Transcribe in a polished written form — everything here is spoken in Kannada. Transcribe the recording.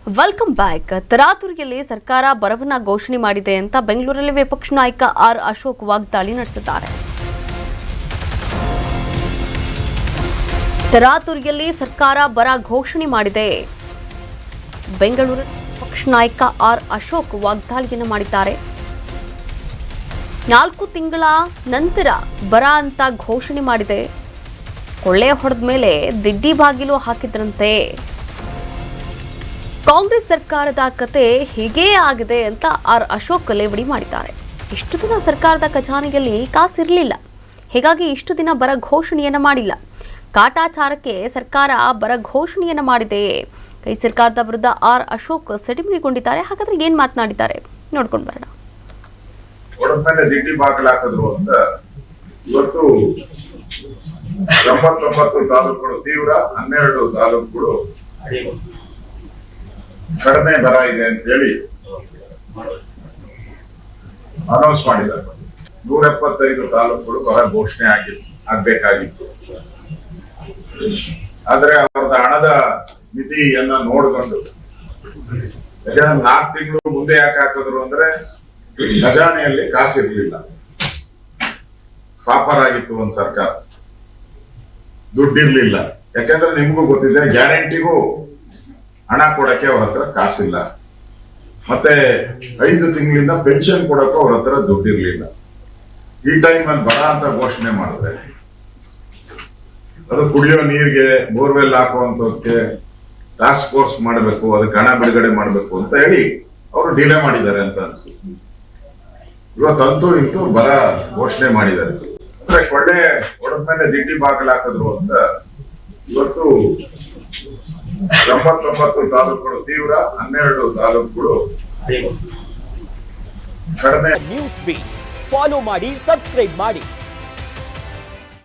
Welcome back. ತರಾತುರಿಯಲ್ಲಿ ಸರ್ಕಾರ ಬರವನ್ನ ಘೋಷಣೆ ಮಾಡಿದೆ ಅಂತ ಬೆಂಗಳೂರಲ್ಲಿ ವಿಪಕ್ಷ ನಾಯಕ ಆರ್ ಅಶೋಕ್ ವಾಗ್ದಾಳಿ ನಡೆಸಿದ್ದಾರೆ. ತರಾತುರಿಯಲ್ಲಿ ಸರ್ಕಾರ ಬರ ಘೋಷಣೆ ಮಾಡಿದೆ. ಬೆಂಗಳೂರಿನ ವಿಪಕ್ಷ ನಾಯಕ ಆರ್ ಅಶೋಕ್ ವಾಗ್ದಾಳಿಯನ್ನು ಮಾಡಿದ್ದಾರೆ. 4 ತಿಂಗಳ ನಂತರ ಬರ ಅಂತ ಘೋಷಣೆ ಮಾಡಿದೆ. ಕೊಳ್ಳೆ ಹೊಡೆದ ಮೇಲೆ ದಿಡ್ಡಿ ಬಾಗಿಲು ಹಾಕಿದ್ರಂತೆ. ಕಾಂಗ್ರೆಸ್ ಸರ್ಕಾರದ ಕತೆ ಹೀಗೇ ಆಗಿದೆ ಅಂತ ಆರ್ ಅಶೋಕ್ ಲೇವಡಿ ಮಾಡಿದ್ದಾರೆ. ಇಷ್ಟು ದಿನ ಸರ್ಕಾರದ ಖಜಾನೆಯಲ್ಲಿ ಕಾಸಿರಲಿಲ್ಲ, ಹೀಗಾಗಿ ಇಷ್ಟು ದಿನ ಬರ ಘೋಷಣೆಯನ್ನ ಮಾಡಿಲ್ಲ. ಕಾಟಾಚಾರಕ್ಕೆ ಸರ್ಕಾರ ಬರ ಫೋಷಣೆಯನ್ನ ಮಾಡಿದೆ. ಈ ಸರ್ಕಾರದ ವಿರುದ್ಧ ಆರ್ ಅಶೋಕ್ ಸಿಡಿಮಿಡಿಗೊಂಡಿದ್ದಾರೆ. ಹಾಗಾದ್ರೆ ಏನ್ ಮಾತನಾಡಿದ್ದಾರೆ ನೋಡ್ಕೊಂಡು ಬರೋಣ. ಒಡದ್ಮೇಲೆ ದಿಡ್ಡಿ ಬಾಗಿಲು ಹಾಕಿದ್ರು ಅಂತ ಇವತ್ತು 99 ತಾಲೂಕುಗಳು ತೀವ್ರ, 12 ತಾಲೂಕುಗಳು ಕಡಿಮೆ ಬರ ಇದೆ ಅಂತ ಹೇಳಿ ಅನೌನ್ಸ್ ಮಾಡಿದ್ದಾರೆ. 175 ತಾಲೂಕುಗಳು ಬರ ಘೋಷಣೆ ಆಗ್ಬೇಕಾಗಿತ್ತು. ಆದ್ರೆ ಅವರದ ಹಣದ ಮಿತಿಯನ್ನ ನೋಡ್ಕೊಂಡು, ಯಾಕಂದ್ರೆ 4 ತಿಂಗಳು ಮುಂದೆ ಯಾಕೆ ಹಾಕಿದ್ರು ಅಂದ್ರೆ ಖಜಾನೆಯಲ್ಲಿ ಕಾಸಿರ್ಲಿಲ್ಲ, ಪಾಪರಾಗಿತ್ತು ಒಂದ್ ಸರ್ಕಾರ, ದುಡ್ಡಿರ್ಲಿಲ್ಲ. ಯಾಕಂದ್ರೆ ನಿಮ್ಗೂ ಗೊತ್ತಿದೆ, ಗ್ಯಾರಂಟಿಗೂ ಹಣ ಕೊಡಕ್ಕೆ ಅವ್ರ ಹತ್ರ ಕಾಸಿಲ್ಲ, ಮತ್ತೆ 5 ತಿಂಗಳಿಂದ ಪೆನ್ಷನ್ ಕೊಡಕ್ಕೂ ಅವ್ರ ಹತ್ರ ದುಡ್ಡಿರ್ಲಿಲ್ಲ. ಈ ಟೈಮ್ ಅಲ್ಲಿ ಬರ ಅಂತ ಘೋಷಣೆ ಮಾಡಿದ್ರೆ ಅದು ಕುಡಿಯೋ ನೀರಿಗೆ ಬೋರ್ವೆಲ್ ಹಾಕುವಂತಕ್ಕೆ ಟಾಸ್ಕ್ ಫೋರ್ಸ್ ಮಾಡಬೇಕು, ಅದಕ್ಕೆ ಹಣ ಬಿಡುಗಡೆ ಮಾಡಬೇಕು ಅಂತ ಹೇಳಿ ಅವರು ಡಿಲೇ ಮಾಡಿದ್ದಾರೆ ಅಂತ ಅನ್ಸುತ್ತೆ. ಇವತ್ತಂತೂ ಇಂತೂ ಬರ ಘೋಷಣೆ ಮಾಡಿದ್ದಾರೆ. ಅಂದ್ರೆ ಕೊಳ್ಳೆ ಹೊಡೆದ್ಮೇಲೆ ದಿಡ್ಡಿ ಬಾಗಿಲು ಹಾಕಿದ್ರು ಅಂತ ಇವತ್ತು 99 ತಾಲೂಕುಗಳು ತೀವ್ರ, 12 ತಾಲೂಕುಗಳು ಕಡಿಮೆ. ನ್ಯೂಸ್ ಬೀಟ್ ಫಾಲೋ ಮಾಡಿ, ಸಬ್ಸ್ಕ್ರೈಬ್ ಮಾಡಿ.